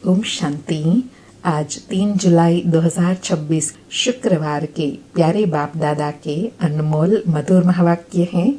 ओम शांति। आज 3 जुलाई 2026 शुक्रवार के प्यारे बाप दादा के अनमोल मधुर महावाक्य हैं।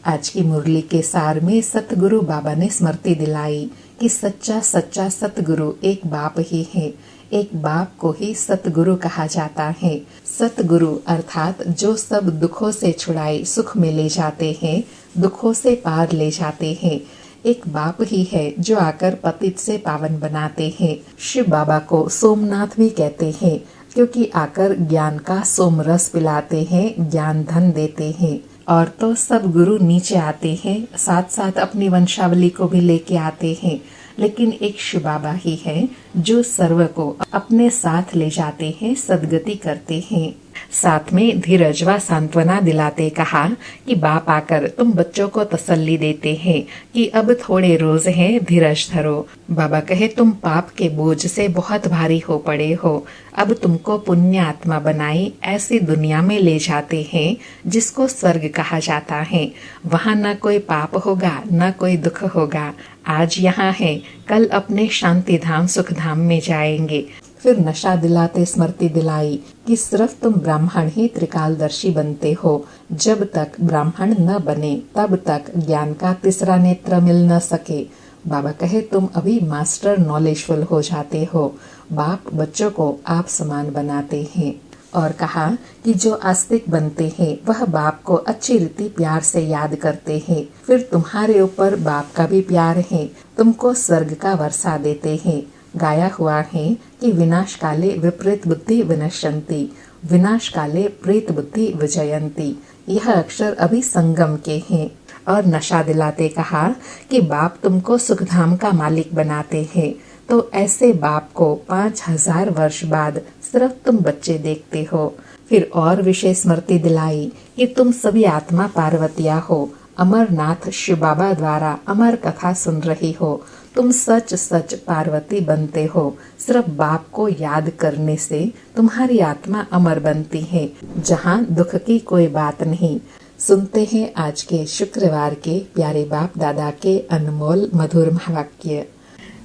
आज की मुरली के सार में सतगुरु बाबा ने स्मृति दिलाई कि सच्चा सच्चा सतगुरु एक बाप ही है। एक बाप को ही सतगुरु कहा जाता है। सतगुरु अर्थात जो सब दुखों से छुड़ाए सुख में ले जाते हैं, दुखों से पार ले जाते हैं। एक बाप ही है जो आकर पतित से पावन बनाते हैं। शिव बाबा को सोमनाथ भी कहते हैं क्योंकि आकर ज्ञान का सोम रस पिलाते हैं, ज्ञान धन देते हैं। और तो सब गुरु नीचे आते हैं, साथ साथ अपनी वंशावली को भी लेके आते हैं, लेकिन एक शिव बाबा ही है जो सर्व को अपने साथ ले जाते हैं, सदगति करते हैं। साथ में धीरज व सांत्वना दिलाते कहा कि बाप आकर तुम बच्चों को तसल्ली देते हैं कि अब थोड़े रोज हैं, धीरज धरो। बाबा कहे तुम पाप के बोझ से बहुत भारी हो पड़े हो, अब तुमको पुण्य आत्मा बनाई ऐसी दुनिया में ले जाते हैं जिसको स्वर्ग कहा जाता है। वहाँ न कोई पाप होगा, न कोई दुख होगा। आज यहाँ है, कल अपने शांति धाम सुख धाम में जाएंगे। फिर नशा दिलाते स्मृति दिलाई कि सिर्फ तुम ब्राह्मण ही त्रिकालदर्शी बनते हो। जब तक ब्राह्मण न बने तब तक ज्ञान का तीसरा नेत्र मिल न सके। बाबा कहे तुम अभी मास्टर नॉलेजफुल हो जाते हो। बाप बच्चों को आप समान बनाते हैं। और कहा कि जो आस्तिक बनते हैं वह बाप को अच्छी रीति प्यार से याद करते हैं। फिर तुम्हारे ऊपर बाप का भी प्यार है, तुमको स्वर्ग का वर्षा देते हैं। गाया हुआ है कि विनाश काले विपरीत बुद्धि विनश्यन्ति, विनाश काले प्रेत बुद्धि विजयंती। यह अक्षर अभी संगम के हैं। और नशा दिलाते कहा कि बाप तुमको सुखधाम का मालिक बनाते हैं, तो ऐसे बाप को 5000 वर्ष बाद सिर्फ तुम बच्चे देखते हो। फिर और विशेष स्मृति दिलाई कि तुम सभी आत्मा पार्वतिया हो। अमरनाथ शिव बाबा द्वारा अमर कथा सुन रही हो। तुम सच सच पार्वती बनते हो। सिर्फ बाप को याद करने से तुम्हारी आत्मा अमर बनती है, जहाँ दुख की कोई बात नहीं। सुनते हैं आज के शुक्रवार के प्यारे बाप दादा के अनमोल मधुर महावाक्य।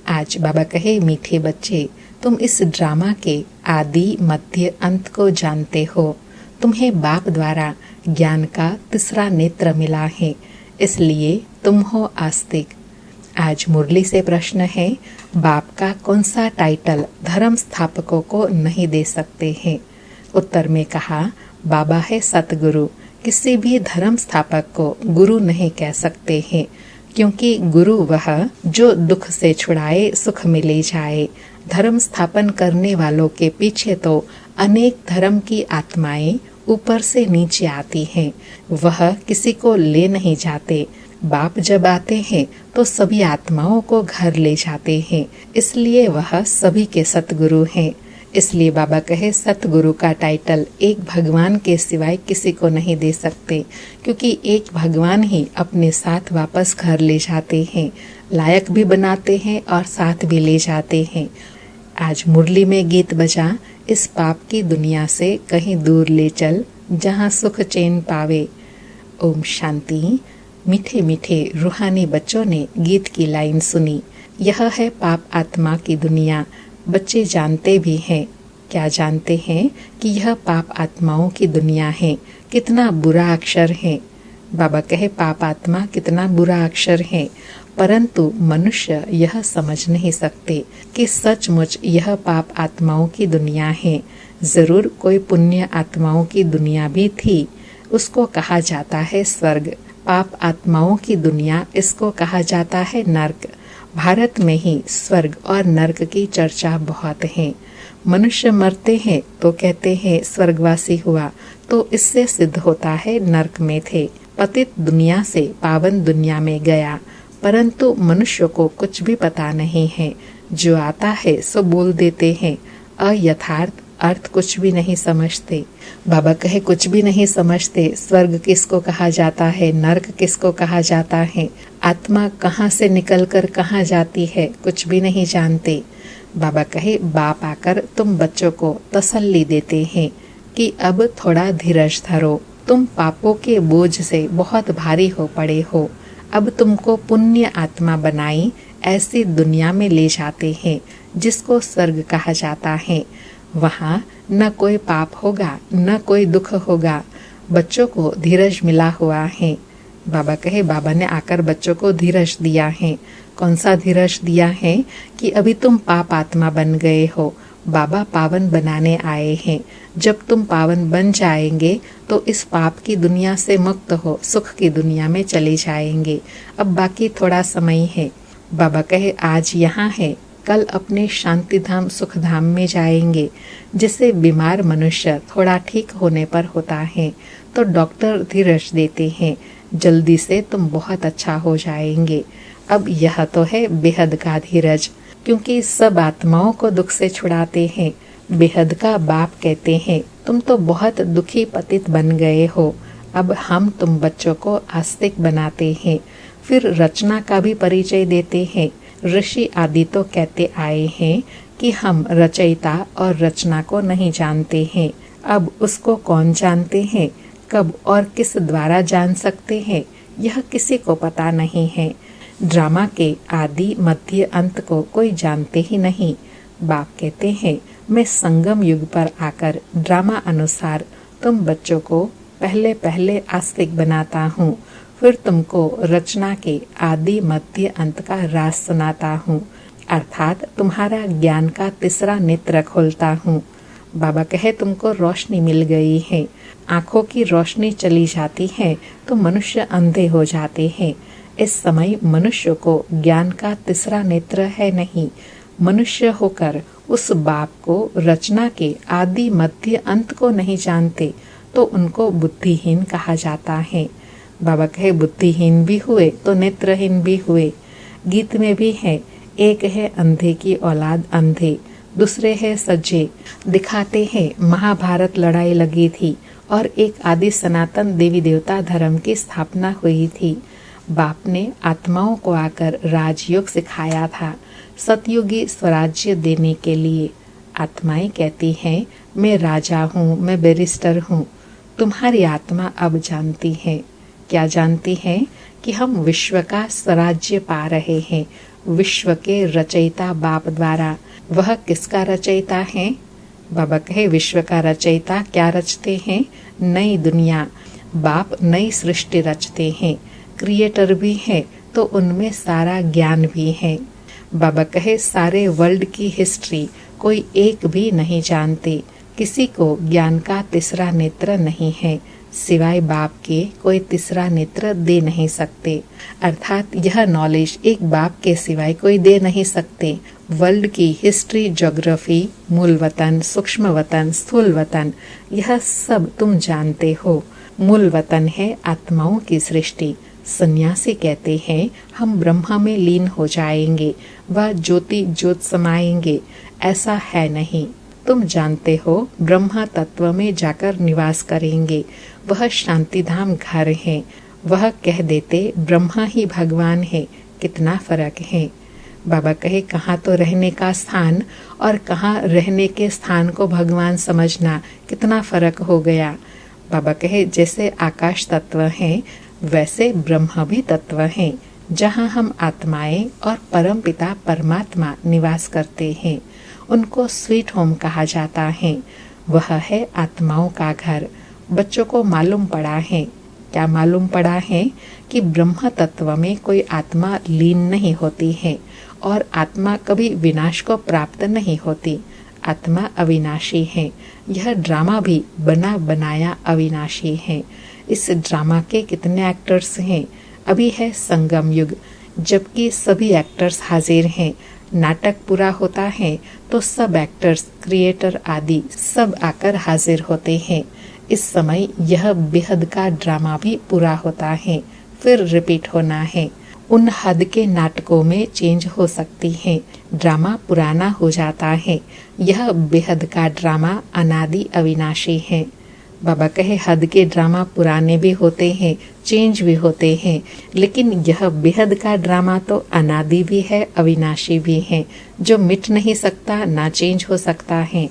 आज बाबा कहे मीठे बच्चे, तुम इस ड्रामा के आदि मध्य अंत को जानते हो। तुम्हें बाप द्वारा ज्ञान का तीसरा नेत्र मिला है, इसलिए तुम हो आस्तिक। आज मुरली से प्रश्न है, बाप का कौन सा टाइटल धर्म स्थापकों को नहीं दे सकते हैं? उत्तर में कहा, बाबा है सतगुरु। किसी भी धर्म स्थापक को गुरु नहीं कह सकते हैं, क्योंकि गुरु वह जो दुख से छुड़ाए सुख में ले जाए। धर्म स्थापन करने वालों के पीछे तो अनेक धर्म की आत्माएं ऊपर से नीचे आती हैं, वह किसी को ले नहीं जाते। बाप जब आते हैं तो सभी आत्माओं को घर ले जाते हैं, इसलिए वह सभी के सतगुरु हैं। इसलिए बाबा कहे सतगुरु का टाइटल एक भगवान के सिवाय किसी को नहीं दे सकते, क्योंकि एक भगवान ही अपने साथ वापस घर ले जाते हैं, लायक भी बनाते हैं और साथ भी ले जाते हैं। आज मुरली में गीत बजा, इस पाप की दुनिया से कहीं दूर ले चल, जहाँ सुख चैन पावे। ओम शांति। मीठे मीठे रूहानी बच्चों ने गीत की लाइन सुनी। यह है पाप आत्मा की दुनिया। बच्चे जानते भी हैं। क्या जानते हैं कि यह पाप आत्माओं की दुनिया है? कितना बुरा अक्षर है। बाबा कहे पाप आत्मा कितना बुरा अक्षर है, परंतु मनुष्य यह समझ नहीं सकते कि सचमुच यह पाप आत्माओं की दुनिया है। जरूर कोई पुण्य आत्माओं की दुनिया भी थी, उसको कहा जाता है स्वर्ग। पाप आत्माओं की दुनिया, इसको कहा जाता है नर्क। भारत में ही स्वर्ग और नर्क की चर्चा बहुत है। मनुष्य मरते हैं तो कहते हैं स्वर्गवासी हुआ, तो इससे सिद्ध होता है नर्क में थे। पतित दुनिया से पावन दुनिया में गया, परंतु मनुष्य को कुछ भी पता नहीं है। जो आता है सो बोल देते हैं, अयथार्थ अर्थ कुछ भी नहीं समझते। बाबा कहे कुछ भी नहीं समझते। स्वर्ग किसको कहा जाता है, नर्क किसको कहा जाता है, आत्मा कहाँ से निकलकर कहाँ जाती है, कुछ भी नहीं जानते। बाबा कहे बाप आकर तुम बच्चों को तसल्ली देते हैं कि अब थोड़ा धीरज धरो। तुम पापों के बोझ से बहुत भारी हो पड़े हो। अब तुमको पुण्य आत्मा बनाई ऐसी दुनिया में ले जाते हैं जिसको स्वर्ग कहा जाता है। वहाँ न कोई पाप होगा, न कोई दुख होगा। बच्चों को धीरज मिला हुआ है। बाबा कहे, बाबा ने आकर बच्चों को धीरज दिया है। कौन सा धीरज दिया है कि अभी तुम पाप आत्मा बन गए हो, बाबा पावन बनाने आए हैं। जब तुम पावन बन जाएंगे तो इस पाप की दुनिया से मुक्त हो सुख की दुनिया में चले जाएंगे। अब बाकी थोड़ा समय है। बाबा कहे, आज यहाँ है, कल अपने शांति धाम सुख धाम में जाएंगे। जिसे बीमार मनुष्य थोड़ा ठीक होने पर होता है तो डॉक्टर धीरज देते हैं, जल्दी से तुम बहुत अच्छा हो जाएंगे। अब यह तो है बेहद का धीरज, क्योंकि सब आत्माओं को दुख से छुड़ाते हैं। बेहद का बाप कहते हैं, तुम तो बहुत दुखी पतित बन गए हो, अब हम तुम बच्चों को आस्तिक बनाते हैं। फिर रचना का भी परिचय देते हैं। ऋषि आदि तो कहते आए हैं कि हम रचयिता और रचना को नहीं जानते हैं। अब उसको कौन जानते हैं, कब और किस द्वारा जान सकते हैं, यह किसी को पता नहीं है। ड्रामा के आदि मध्य अंत को कोई जानते ही नहीं। बाप कहते हैं, मैं संगम युग पर आकर ड्रामा अनुसार तुम बच्चों को पहले पहले आस्तिक बनाता हूँ, फिर तुमको रचना के आदि मध्य अंत का राज सुनाता हूँ, अर्थात तुम्हारा ज्ञान का तीसरा नेत्र खोलता हूँ। बाबा कहे, तुमको रोशनी मिल गई है। आँखों की रोशनी चली जाती है तो मनुष्य अंधे हो जाते हैं। इस समय मनुष्य को ज्ञान का तीसरा नेत्र है नहीं। मनुष्य होकर उस बाप को रचना के आदि मध्य अंत को नहीं जानते तो उनको बुद्धिहीन कहा जाता है। बाबा कहे, बुद्धिहीन भी हुए तो नेत्रहीन भी हुए। गीत में भी है, एक है अंधे की औलाद अंधे, दूसरे है सज्जे। दिखाते हैं महाभारत लड़ाई लगी थी और एक आदि सनातन देवी देवता धर्म की स्थापना हुई थी। बाप ने आत्माओं को आकर राजयोग सिखाया था, सतयुगी स्वराज्य देने के लिए। आत्माएं कहती हैं, मैं राजा हूँ, मैं बैरिस्टर हूँ। तुम्हारी आत्मा अब जानती है। क्या जानती है? कि हम विश्व का स्वराज्य पा रहे हैं, विश्व के रचयिता बाप द्वारा। वह किसका रचयिता है? बाबा कहे, विश्व का रचयिता क्या रचते हैं? नई दुनिया। बाप नई सृष्टि रचते हैं। क्रिएटर भी है तो उनमें सारा ज्ञान भी है। बाबा कहे, सारे वर्ल्ड की हिस्ट्री कोई एक भी नहीं जानते। किसी को ज्ञान का तीसरा नेत्र नहीं है, सिवाय बाप के कोई तीसरा नेत्र दे नहीं सकते। अर्थात यह नॉलेज एक बाप के सिवाय कोई दे नहीं सकते। वर्ल्ड की हिस्ट्री, ज्योग्राफी, मूल वतन, सूक्ष्म वतन, स्थूल वतन, यह सब तुम जानते हो। मूल वतन है आत्माओं की सृष्टि। सन्यासी कहते हैं, हम ब्रह्मा में लीन हो जाएंगे, वह ज्योति ज्योत समाएंगे। ऐसा है नहीं। तुम जानते हो ब्रह्मा तत्व में जाकर निवास करेंगे, वह शांतिधाम घर है। वह कह देते ब्रह्मा ही भगवान है। कितना फर्क है। बाबा कहे, कहाँ तो रहने का स्थान और कहाँ रहने के स्थान को भगवान समझना, कितना फर्क हो गया। बाबा कहे, जैसे आकाश तत्व है वैसे ब्रह्म भी तत्व है, जहाँ हम आत्माएं और परम पिता परमात्मा निवास करते हैं। उनको स्वीट होम कहा जाता है। वह है आत्माओं का घर। बच्चों को मालूम पड़ा है। क्या मालूम पड़ा है? कि ब्रह्म तत्व में कोई आत्मा लीन नहीं होती है और आत्मा कभी विनाश को प्राप्त नहीं होती। आत्मा अविनाशी है। यह ड्रामा भी बना बनाया अविनाशी है। इस ड्रामा के कितने एक्टर्स हैं? अभी है संगम युग, जबकि सभी एक्टर्स हाजिर हैं। नाटक पूरा होता है तो सब एक्टर्स, क्रिएटर आदि सब आकर हाजिर होते हैं। इस समय यह बेहद का ड्रामा भी पूरा होता है, फिर रिपीट होना है। उन हद के नाटकों में चेंज हो सकती है, ड्रामा पुराना हो जाता है। यह बेहद का ड्रामा अनादि अविनाशी है। बाबा कहे, हद के ड्रामा पुराने भी होते हैं, चेंज भी होते हैं, लेकिन यह बेहद का ड्रामा तो अनादि भी है, अविनाशी भी है, जो मिट नहीं सकता, ना चेंज हो सकता है।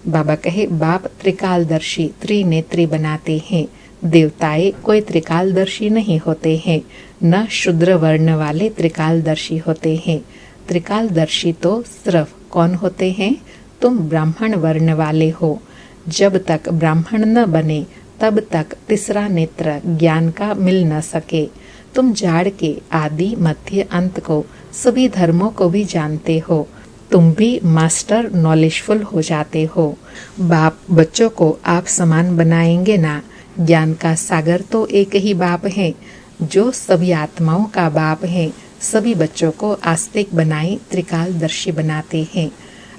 बाबा कहे, बाप त्रिकालदर्शी त्रिनेत्री बनाते हैं। देवताएं कोई त्रिकालदर्शी नहीं होते हैं, न शूद्र वर्ण वाले त्रिकालदर्शी होते हैं। त्रिकालदर्शी तो सिर्फ कौन होते हैं? तुम ब्राह्मण वर्ण वाले हो। जब तक ब्राह्मण न बने तब तक तीसरा नेत्र ज्ञान का मिल न सके। तुम जाड़ के आदि मध्य अंत को सभी धर्मों को भी जानते हो। तुम भी मास्टर नॉलेजफुल हो जाते हो। बाप बच्चों को आप समान बनाएंगे ना। ज्ञान का सागर तो एक ही बाप है जो सभी आत्माओं का बाप है। सभी बच्चों को आस्तिक बनाए त्रिकालदर्शी बनाते हैं।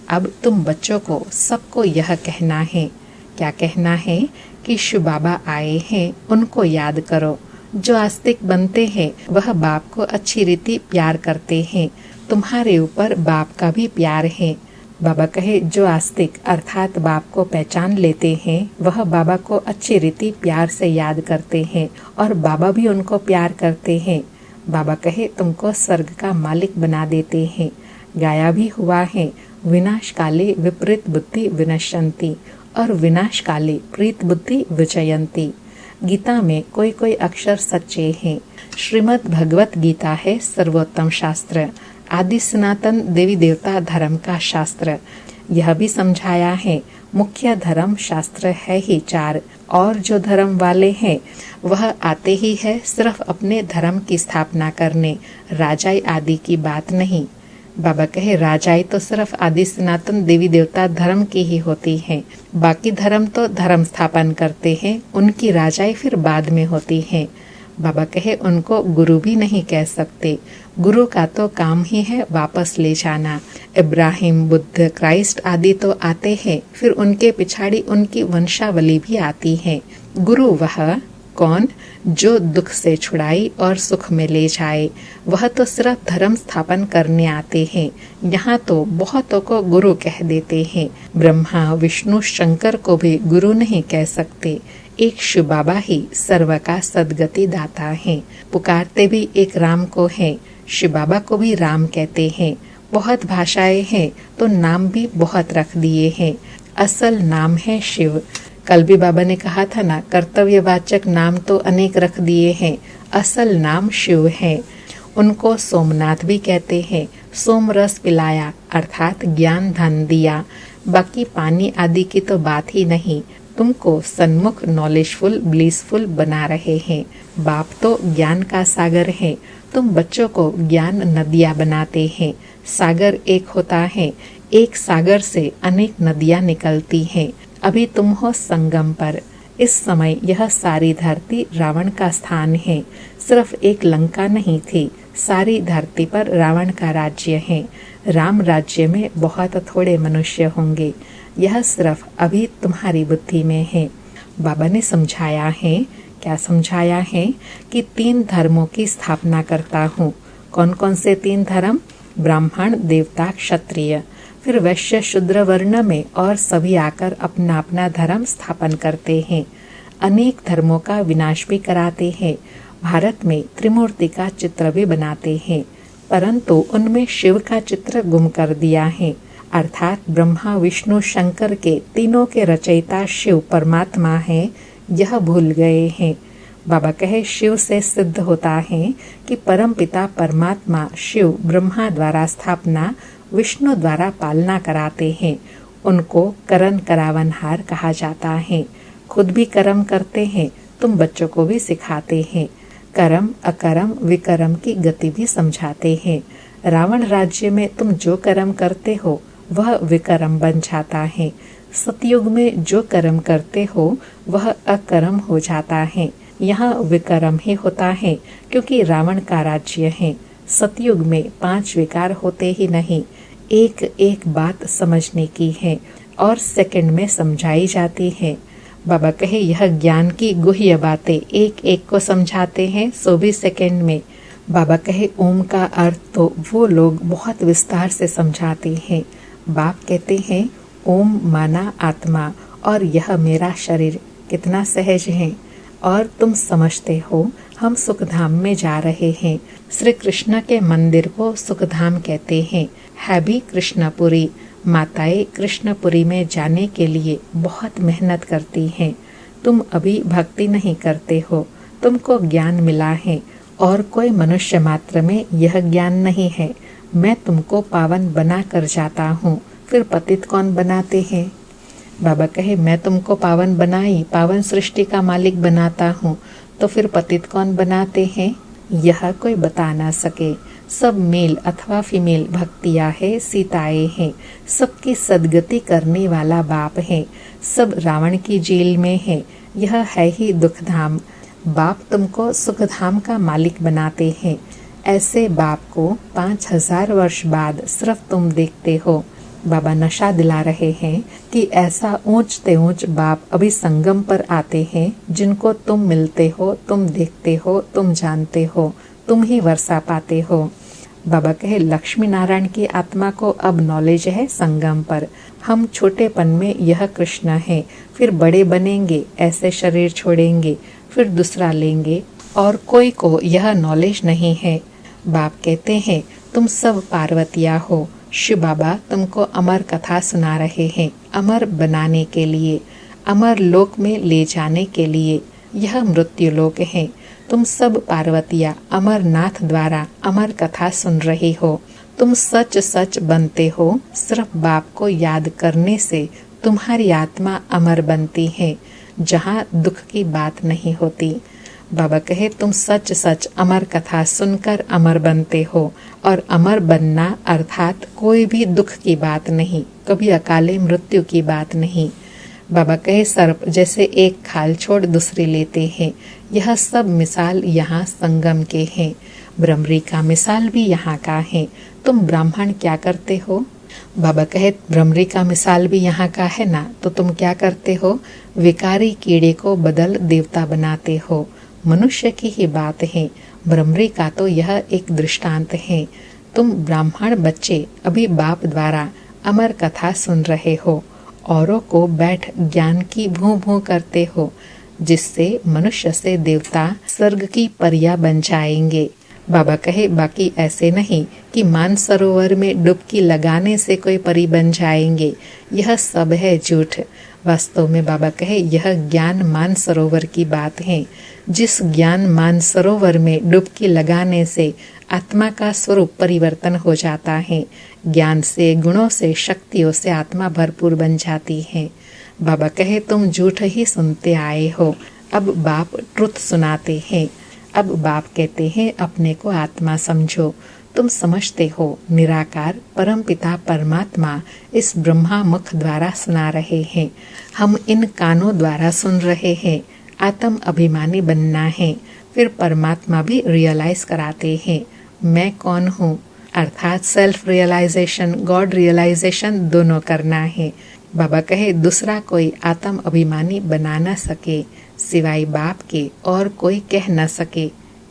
अब तुम बच्चों को सबको यह कहना है। क्या कहना है? कि शिव बाबा आए हैं, उनको याद करो। जो आस्तिक बनते हैं वह बाप को अच्छी रीति प्यार करते हैं। तुम्हारे ऊपर बाप का भी प्यार है। बाबा कहे जो आस्तिक अर्थात बाप को पहचान लेते हैं वह बाबा को अच्छी रीति प्यार से याद करते हैं और बाबा भी उनको प्यार करते हैं। बाबा कहे तुमको स्वर्ग का मालिक बना देते हैं। गाया भी हुआ है, विनाश काले विपरीत बुद्धि विनश्यन्ति और विनाश काले प्रीत बुद्धि विजयन्ति। गीता में कोई कोई अक्षर सच्चे हैं। श्रीमद् भगवत गीता है सर्वोत्तम शास्त्र, आदि सनातन देवी देवता धर्म का शास्त्र। यह भी समझाया है मुख्य धर्म शास्त्र है ही 4 और जो धर्म वाले हैं वह आते ही है सिर्फ अपने धर्म की स्थापना करने, राजाई आदि की बात नहीं। बाबा कहे राजाई तो सिर्फ आदि सनातन देवी देवता धर्म की ही होती है। बाकी धर्म तो धर्म स्थापन करते हैं, उनकी राजाई फिर बाद में होती है। बाबा कहे उनको गुरु भी नहीं कह सकते। गुरु का तो काम ही है वापस ले जाना। इब्राहिम, बुद्ध, क्राइस्ट आदि तो आते हैं, फिर उनके पिछाड़ी उनकी वंशावली भी आती है। गुरु वह कौन? जो दुख से छुड़ाई और सुख में ले जाए। वह तो सिर्फ धर्म स्थापन करने आते हैं। यहाँ तो बहुतों को गुरु कह देते हैं। ब्रह्मा, विष्णु, शंकर को भी गुरु नहीं कह सकते। एक शिव बाबा ही सर्व का सदगति दाता है। पुकारते भी एक राम को है। शिव बाबा को भी राम कहते हैं। बहुत भाषाएं हैं तो नाम भी बहुत रख दिए हैं। असल नाम है शिव। कल भी बाबा ने कहा था ना, कर्तव्यवाचक नाम तो अनेक रख दिए हैं, असल नाम शिव है। उनको सोमनाथ भी कहते हैं। सोम रस पिलाया अर्थात ज्ञान धन दिया। बाकी पानी आदि की तो बात ही नहीं। तुमको सन्मुख नॉलेजफुल ब्लिसफुल बना रहे हैं। बाप तो ज्ञान का सागर है। तुम बच्चों को ज्ञान नदियाँ बनाते हैं। सागर एक होता है, एक सागर से अनेक नदियाँ निकलती हैं। अभी तुम हो संगम पर। इस समय यह सारी धरती रावण का स्थान है। सिर्फ एक लंका नहीं थी, सारी धरती पर रावण का राज्य है। राम राज्य में बहुत थोड़े मनुष्य होंगे। यह सिर्फ अभी तुम्हारी बुद्धि में है। बाबा ने समझाया है, क्या समझाया है? कि 3 धर्मों की स्थापना करता हूँ। कौन कौन से 3 धर्म? ब्राह्मण, देवता, क्षत्रिय। फिर वैश्य शूद्र वर्ण में और सभी आकर अपना अपना धर्म स्थापन करते हैं। अनेक धर्मों का विनाश भी कराते हैं। भारत में त्रिमूर्ति का चित्र भी बनाते हैं, परंतु उनमें शिव का चित्र गुम कर दिया है। अर्थात ब्रह्मा, विष्णु, शंकर के तीनों के रचयिता शिव परमात्मा है, यह भूल गए हैं। बाबा कहे शिव से सिद्ध होता है कि परमपिता परमात्मा शिव ब्रह्मा द्वारा स्थापना, विष्णु द्वारा पालना कराते हैं। उनको करण करावनहार कहा जाता है। खुद भी कर्म करते हैं, तुम बच्चों को भी सिखाते हैं। कर्म, अकर्म, विकर्म की गति भी समझाते हैं। रावण राज्य में तुम जो कर्म करते हो वह विकर्म बन जाता है। सतयुग में जो कर्म करते हो वह अकर्म हो जाता है। यहाँ विकर्म ही होता है क्योंकि रावण का राज्य है। सतयुग में 5 विकार होते ही नहीं। एक एक बात समझने की है और सेकंड में समझाई जाती है। बाबा कहे यह ज्ञान की गुह्य बातें एक एक को समझाते हैं 24 सेकंड में। बाबा कहे ओम का अर्थ तो वो लोग बहुत विस्तार से समझाते हैं। बाप कहते हैं ओम माना आत्मा और यह मेरा शरीर कितना सहज है। और तुम समझते हो हम सुखधाम में जा रहे हैं। श्री कृष्ण के मंदिर को सुखधाम कहते हैं। है भी कृष्णपुरी। माताएं कृष्णपुरी में जाने के लिए बहुत मेहनत करती हैं। तुम अभी भक्ति नहीं करते हो, तुमको ज्ञान मिला है और कोई मनुष्य मात्र में यह ज्ञान नहीं है। मैं तुमको पावन बना कर जाता हूँ, फिर पतित कौन बनाते हैं? बाबा कहे, मैं तुमको पावन बनाई, पावन सृष्टि का मालिक बनाता हूँ, तो फिर पतित कौन बनाते हैं? यह कोई बता ना सके। सब मेल अथवा फीमेल भक्तियाँ है, सीताएं हैं, सबकी सदगति करने वाला बाप है। सब रावण की जेल में है, यह है ही दुखधाम। बाप तुमको सुखधाम का मालिक बनाते हैं। ऐसे बाप को 5000 वर्ष बाद सिर्फ तुम देखते हो। बाबा नशा दिला रहे हैं कि ऐसा ऊंच ते ऊंच बाप अभी संगम पर आते हैं, जिनको तुम मिलते हो, तुम देखते हो, तुम जानते हो, तुम ही वर्षा पाते हो। बाबा कहे, लक्ष्मी नारायण की आत्मा को अब नॉलेज है संगम पर। हम छोटेपन में यह कृष्ण है, फिर बड़े बनेंगे, ऐसे शरीर छोड़ेंगे, फिर दूसरा लेंगे, और कोई को यह नॉलेज नहीं है। बाप कहते हैं, तुम सब पार्वतिया हो। शिव बाबा तुमको अमर कथा सुना रहे हैं, अमर बनाने के लिए, अमर लोक में ले जाने के लिए। यह मृत्यु लोक है। तुम सब पार्वतिया अमरनाथ द्वारा अमर कथा सुन रही हो। तुम सच सच बनते हो। सिर्फ बाप को याद करने से तुम्हारी आत्मा अमर बनती है, जहाँ दुख की बात नहीं होती। बाबा कहे, तुम सच सच अमर कथा सुनकर अमर बनते हो, और अमर बनना अर्थात कोई भी दुख की बात नहीं, कभी अकाले मृत्यु की बात नहीं। बाबा कहे, सर्प जैसे एक खाल छोड़ दूसरी लेते हैं, यह सब मिसाल यहाँ संगम के हैं। ब्रह्मरी का मिसाल भी यहाँ का है। तुम ब्राह्मण क्या करते हो? बाबा कहे, ब्रह्मरी का मिसाल भी यहाँ का है ना, तो तुम क्या करते हो? विकारी कीड़े को बदल देवता बनाते हो। मनुष्य की ही बात है। ब्रह्मरी का तो यह एक दृष्टांत है। तुम ब्राह्मण बच्चे अभी बाप द्वारा अमर कथा सुन रहे हो, औरों को बैठ ज्ञान की भूं भूं करते हो, जिससे मनुष्य से देवता स्वर्ग की परियां बन जाएंगे। बाबा कहे, बाकी ऐसे नहीं कि मानसरोवर में डुबकी लगाने से कोई परी बन जाएंगे, यह सब है झूठ। वास्तव में बाबा कहे, यह ज्ञान मानसरोवर की बात है। जिस ज्ञान मानसरोवर में डुबकी लगाने से आत्मा का स्वरूप परिवर्तन हो जाता है, ज्ञान से, गुणों से, शक्तियों से आत्मा भरपूर बन जाती है। बाबा कहे, तुम झूठ ही सुनते आए हो, अब बाप ट्रुथ सुनाते हैं। अब बाप कहते हैं, अपने को आत्मा समझो। तुम समझते हो निराकार परमपिता परमात्मा इस ब्रह्मा मुख द्वारा सुना रहे हैं। हम इन कानों द्वारा सुन रहे हैं। आत्म अभिमानी बनना है, फिर परमात्मा भी रियलाइज कराते हैं, मैं कौन हूँ, अर्थात सेल्फ रियलाइजेशन, गॉड रियलाइजेशन दोनों करना है। बाबा कहे, दूसरा कोई आत्म अभिमानी बना न सके सिवाय बाप के, और कोई कह न सके।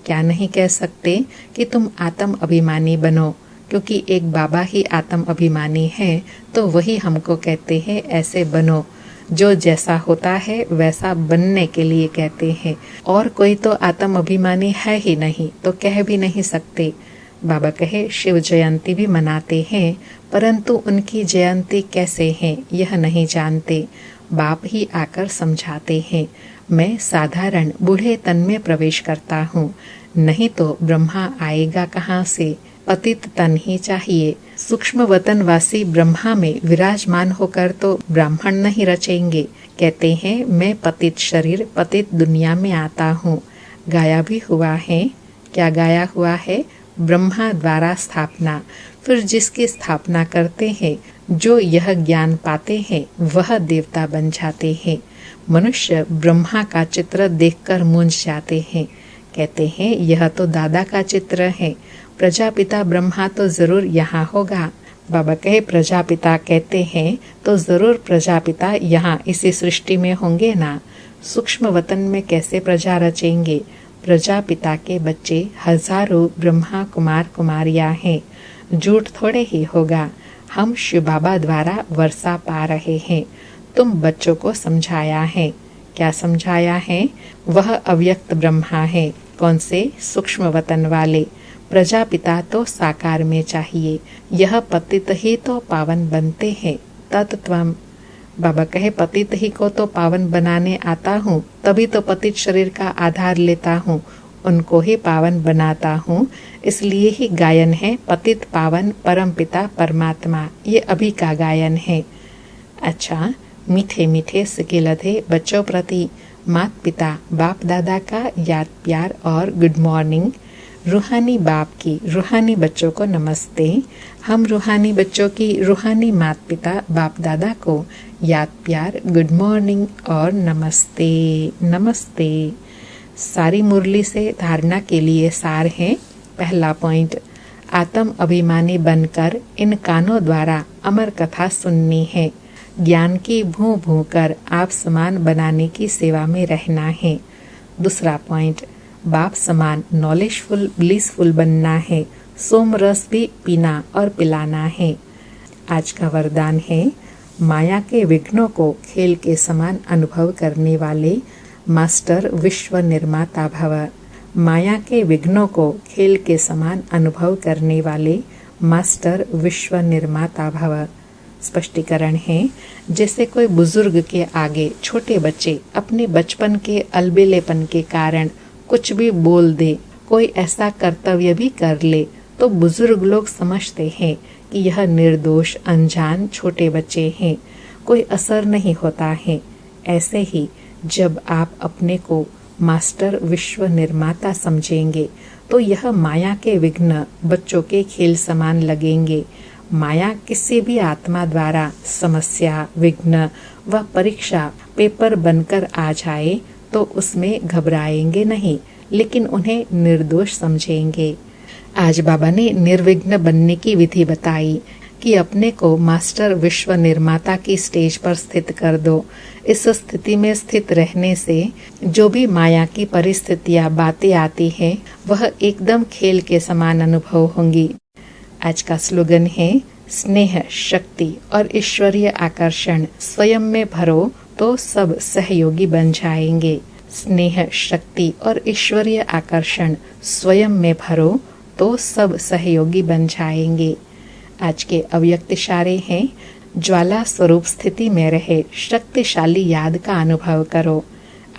क्या नहीं कह सकते कि तुम आत्म अभिमानी बनो, क्योंकि एक बाबा ही आत्म अभिमानी है, तो वही हमको कहते हैं ऐसे बनो। जो जैसा होता है वैसा बनने के लिए कहते हैं, और कोई तो आत्म अभिमानी है ही नहीं, तो कह भी नहीं सकते। बाबा कहे, शिव जयंती भी मनाते हैं, परंतु उनकी जयंती कैसे है यह नहीं जानते। बाप ही आकर समझाते हैं। मैं साधारण बूढ़े तन में प्रवेश करता हूँ, नहीं तो ब्रह्मा आएगा कहाँ से? पतित तन ही चाहिए। सूक्ष्म वतनवासी ब्रह्मा में विराजमान होकर तो ब्राह्मण नहीं रचेंगे। कहते हैं, मैं पतित शरीर पतित दुनिया में आता हूँ। गाया भी हुआ है। क्या गाया हुआ है? ब्रह्मा द्वारा स्थापना। फिर जिसकी स्थापना करते हैं, जो यह ज्ञान पाते हैं, वह देवता बन जाते हैं। मनुष्य ब्रह्मा का चित्र देखकर मूंझ जाते हैं। कहते हैं, यह तो दादा का चित्र है, प्रजापिता ब्रह्मा तो जरूर यहाँ होगा। बाबा कहे, प्रजापिता कहते हैं तो जरूर प्रजापिता यहाँ इसी सृष्टि में होंगे ना। सूक्ष्म वतन में कैसे प्रजा रचेंगे? प्रजापिता के बच्चे हजारों ब्रह्मा कुमार कुमारियां हैं। झूठ थोड़े ही होगा। हम शिव बाबा द्वारा वर्षा पा रहे हैं। तुम बच्चों को समझाया है। क्या समझाया है? वह अव्यक्त ब्रह्मा है। कौन से? सूक्ष्म वतन वाले। प्रजापिता तो साकार में चाहिए। यह पतित ही तो पावन बनते हैं। तत्त्वम। बाबा कहे, पतित ही को तो पावन बनाने आता हूँ, तभी तो पतित शरीर का आधार लेता हूँ। उनको ही पावन बनाता हूँ, इसलिए ही गायन है पतित पावन परमपिता परमात्मा। ये अभी का गायन है। अच्छा, मीठे मीठे सिकिलधे बच्चों प्रति माता पिता बाप दादा का याद प्यार और गुड मॉर्निंग। रूहानी बाप की रूहानी बच्चों को नमस्ते। हम रूहानी बच्चों की रूहानी माता पिता बाप दादा को याद प्यार गुड मॉर्निंग और नमस्ते नमस्ते। सारी मुरली से धारणा के लिए सार है। पहला पॉइंट, आत्म अभिमानी बनकर इन कानों द्वारा अमर कथा सुननी है। ज्ञान की भूं भूं कर आप समान बनाने की सेवा में रहना है। दूसरा पॉइंट, बाप समान नॉलेजफुल ब्लिसफुल बनना है। सोम रस भी पीना और पिलाना है। आज का वरदान है, माया के विघ्नों को खेल के समान अनुभव करने वाले मास्टर विश्व निर्माता भव। माया के विघ्नों को खेल के समान अनुभव करने वाले मास्टर विश्व निर्माता भव। स्पष्टीकरण है, जैसे कोई बुजुर्ग के आगे छोटे बच्चे अपने बचपन के अलबेलेपन के कारण कुछ भी बोल दे, कोई ऐसा कर्तव्य भी कर ले, तो बुजुर्ग लोग समझते हैं कि यह निर्दोष अनजान छोटे बच्चे हैं, कोई असर नहीं होता है। ऐसे ही जब आप अपने को मास्टर विश्व निर्माता समझेंगे तो यह माया के विघ्न बच्चों के खेल समान लगेंगे। माया किसी भी आत्मा द्वारा समस्या, विघ्न व परीक्षा पेपर बनकर आ जाए तो उसमें घबराएंगे नहीं, लेकिन उन्हें निर्दोष समझेंगे। आज बाबा ने निर्विघ्न बनने की विधि बताई कि अपने को मास्टर विश्व निर्माता की स्टेज पर स्थित कर दो। इस स्थिति में स्थित रहने से जो भी माया की परिस्थितियां बातें आती हैं, वह एकदम खेल के समान अनुभव होंगी। आज का स्लोगन है, स्नेह, शक्ति और ईश्वरीय आकर्षण स्वयं में भरो तो सब सहयोगी बन जाएंगे। स्नेह, शक्ति और ईश्वरीय आकर्षण स्वयं में भरो तो सब सहयोगी बन जाएंगे। आज के अव्यक्त इशारे हैं, ज्वाला स्वरूप स्थिति में रहे शक्तिशाली याद का अनुभव करो।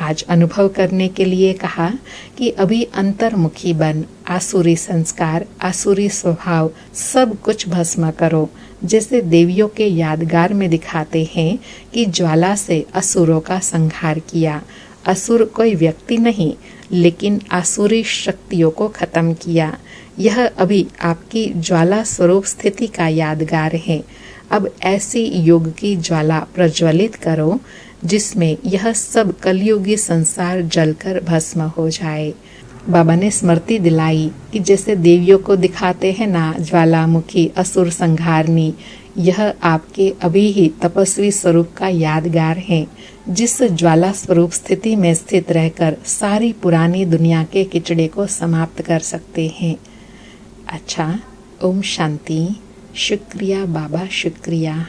आज अनुभव करने के लिए कहा कि अभी अंतर्मुखी बन, आसुरी संस्कार, आसुरी स्वभाव सब कुछ भस्म करो। जैसे देवियों के यादगार में दिखाते हैं कि ज्वाला से असुरों का संहार किया। असुर कोई व्यक्ति नहीं, लेकिन आसुरी शक्तियों को खत्म किया। यह अभी आपकी ज्वाला स्वरूप स्थिति का यादगार है। अब ऐसी योग की ज्वाला प्रज्वलित करो जिसमें यह सब कलयुगी संसार जलकर भस्म हो जाए। बाबा ने स्मृति दिलाई कि जैसे देवियों को दिखाते हैं ना ज्वालामुखी असुर संहारनी, यह आपके अभी ही तपस्वी स्वरूप का यादगार है, जिस ज्वाला स्वरूप स्थिति में स्थित रहकर सारी पुरानी दुनिया के किचड़े को समाप्त कर सकते हैं। अच्छा, ओम शांति। शुक्रिया बाबा, शुक्रिया।